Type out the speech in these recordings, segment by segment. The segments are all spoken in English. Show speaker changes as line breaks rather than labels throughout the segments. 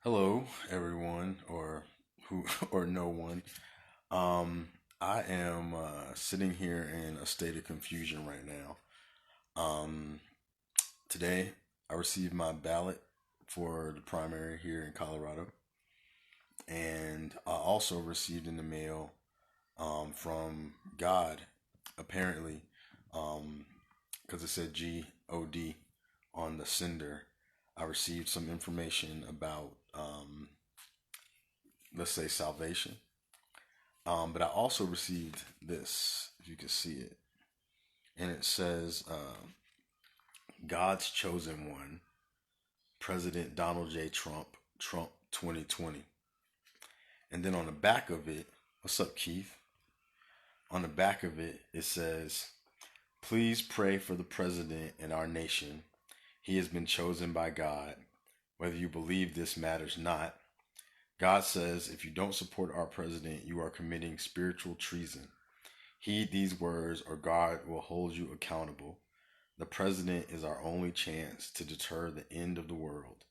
Hello, everyone, or who, or no one. Um, I am sitting here in a state of confusion right now. Um, Today, I received my ballot for the primary here in Colorado, and I also received in the mail from God, apparently, because it said God on the sender. I received some information about, let's say, salvation. But I also received this, if you can see it, and it says, God's chosen one, President Donald J. Trump, Trump 2020. And then on the back of it, what's up, Keith? On the back of it, it says, please pray for the president and our nation. He has been chosen by God. Whether you believe this matters not. God says, if you don't support our president, you are committing spiritual treason. Heed these words, or God will hold you accountable. The president is our only chance to deter the end of the world.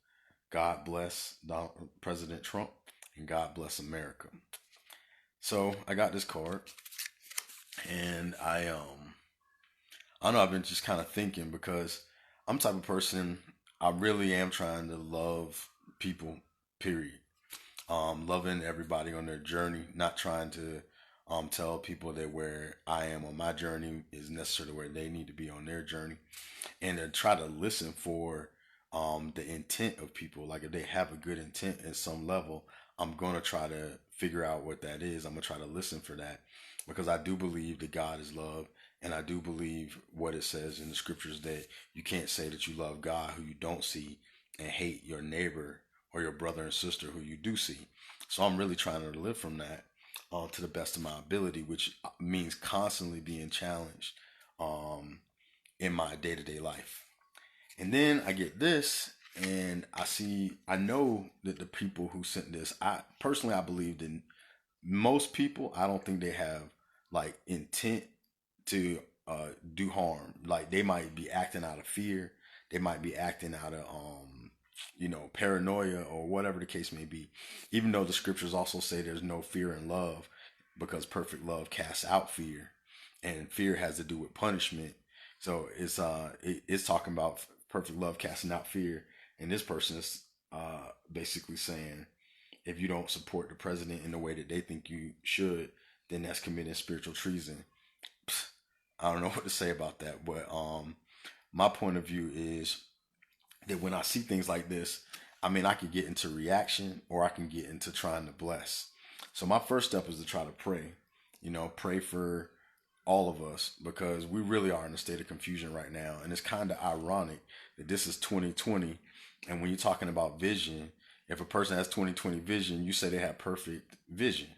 God bless President Trump, and God bless America. So I got this card, and I don't know, I've been just kind of thinking, because I'm the type of person, I really am trying to love people, period. Loving everybody on their journey, not trying to tell people that where I am on my journey is necessarily where they need to be on their journey, and to try to listen for the intent of people. Like if they have a good intent at some level, I'm gonna try to figure out what that is. I'm gonna try to listen for that, because I do believe that God is love, and I do believe what it says in the scriptures that you can't say that you love God who you don't see, and hate your neighbor or your brother and sister who you do see. So I'm really trying to live from that to the best of my ability, which means constantly being challenged in my day to day life. And then I get this, and I know that the people who sent this, I believe that most people, I don't think they have like intent to do harm. Like they might be acting out of fear, they might be acting out of paranoia, or whatever the case may be. Even though the scriptures also say there's no fear in love, because perfect love casts out fear, and fear has to do with punishment. So it's talking about perfect love casting out fear, and this person is basically saying, if you don't support the president in the way that they think you should, then that's committing spiritual treason. I don't know what to say about that, but my point of view is that when I see things like this, I mean, I could get into reaction, or I can get into trying to bless. So my first step is to try to pray, pray for all of us, because we really are in a state of confusion right now. And it's kind of ironic that this is 2020. And when you're talking about vision, if a person has 2020 vision, you say they have perfect vision.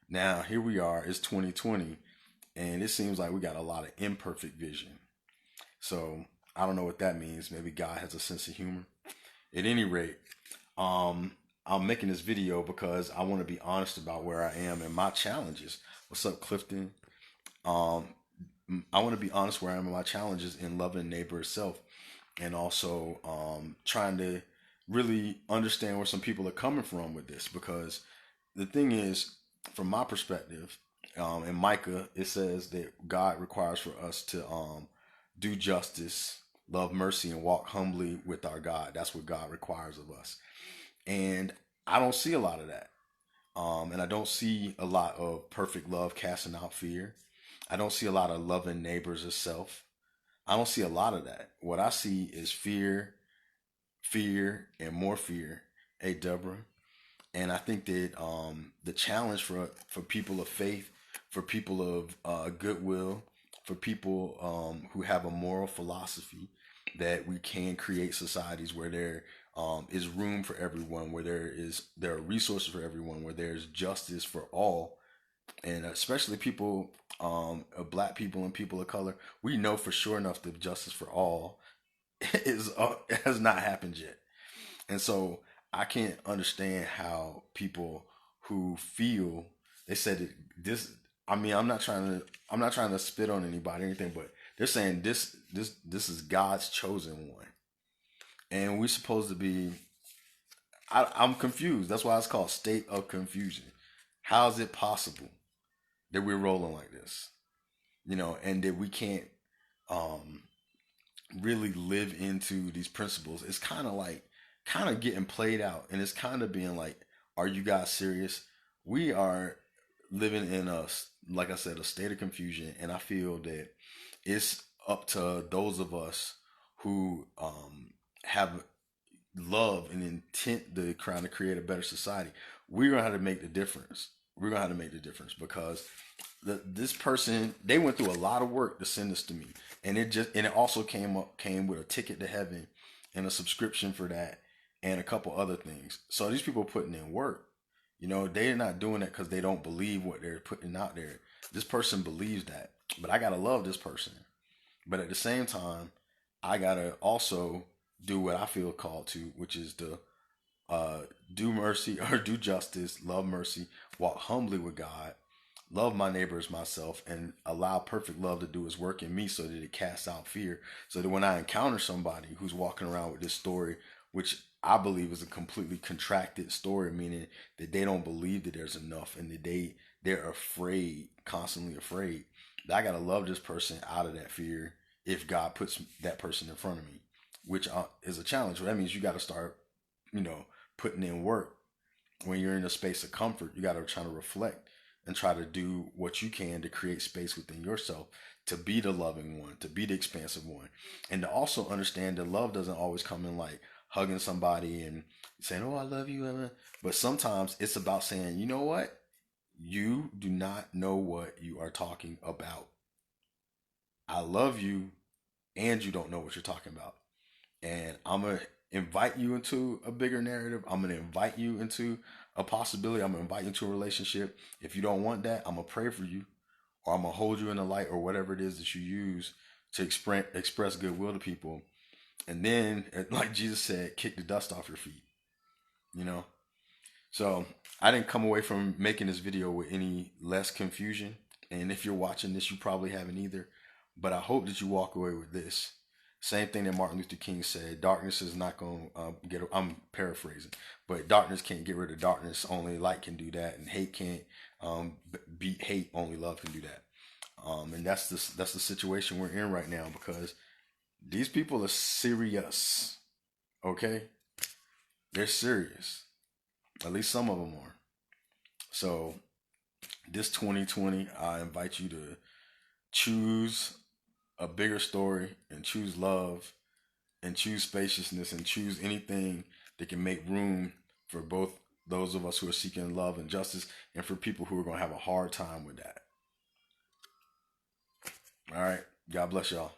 Now, here we are, it's 2020, and it seems like we got a lot of imperfect vision. So I don't know what that means. Maybe God has a sense of humor. At any rate, I'm making this video because I want to be honest about where I am and my challenges. What's up, Clifton? Um, I want to be honest where I am in my challenges in loving neighbor itself, and also trying to really understand where some people are coming from with this. Because the thing is, from my perspective, in Micah, it says that God requires for us to do justice, love mercy, and walk humbly with our God. That's what God requires of us. And I don't see a lot of that. And I don't see a lot of perfect love casting out fear. I don't see a lot of loving neighbors as self. I don't see a lot of that. What I see is fear, fear, and more fear. Hey, Deborah. And I think that the challenge for people of faith, for people of goodwill, for people who have a moral philosophy, that we can create societies where there is room for everyone, where there are resources for everyone, where there's justice for all, and especially people, black people and people of color. We know for sure enough that justice for all is has not happened yet. And so I can't understand how people who feel, they said that this, I mean, I'm not trying to spit on anybody or anything, but they're saying this is God's chosen one. And we're supposed to be, I'm confused. That's why it's called state of confusion. How is it possible that we're rolling like this? And that we can't um, really live into these principles. It's kind of getting played out, and it's kind of being like, are you guys serious? We are living in like I said, a state of confusion, and I feel that it's up to those of us who have love and intent to trying to create a better society. We're gonna have to make the difference. We're gonna have to make the difference because this person, they went through a lot of work to send this to me, and it also came with a ticket to heaven and a subscription for that and a couple other things. So these people are putting in work. They're not doing it because they don't believe what they're putting out there. This person believes that, but I gotta love this person. But at the same time, I gotta also do what I feel called to, which is to do mercy or do justice, love mercy, walk humbly with God, love my neighbor as myself, and allow perfect love to do its work in me so that it casts out fear. So that when I encounter somebody who's walking around with this story, which I believe is a completely contracted story, meaning that they don't believe that there's enough and that they're afraid, constantly afraid, that I gotta love this person out of that fear if God puts that person in front of me, which is a challenge. That means you got to start, you know, putting in work. When you're in a space of comfort, you got to try to reflect and try to do what you can to create space within yourself to be the loving one, to be the expansive one, and to also understand that love doesn't always come in like hugging somebody and saying, "Oh, I love you," but sometimes it's about saying, "You know what? You do not know what you are talking about. I love you, and you don't know what you're talking about." And I'm gonna invite you into a bigger narrative. I'm gonna invite you into a possibility. I'm gonna invite you into a relationship. If you don't want that, I'm gonna pray for you, or I'm gonna hold you in the light, or whatever it is that you use to express goodwill to people. And then, like Jesus said, kick the dust off your feet. You know. So I didn't come away from making this video with any less confusion. And if you're watching this, you probably haven't either. But I hope that you walk away with this. Same thing that Martin Luther King said: darkness is not going to get. I'm paraphrasing, but darkness can't get rid of darkness. Only light can do that, and hate can't beat hate. Only love can do that. And that's the situation we're in right now because these people are serious. Okay, they're serious. At least some of them are. So this 2020, I invite you to choose a bigger story and choose love and choose spaciousness and choose anything that can make room for both those of us who are seeking love and justice and for people who are going to have a hard time with that. All right. God bless y'all.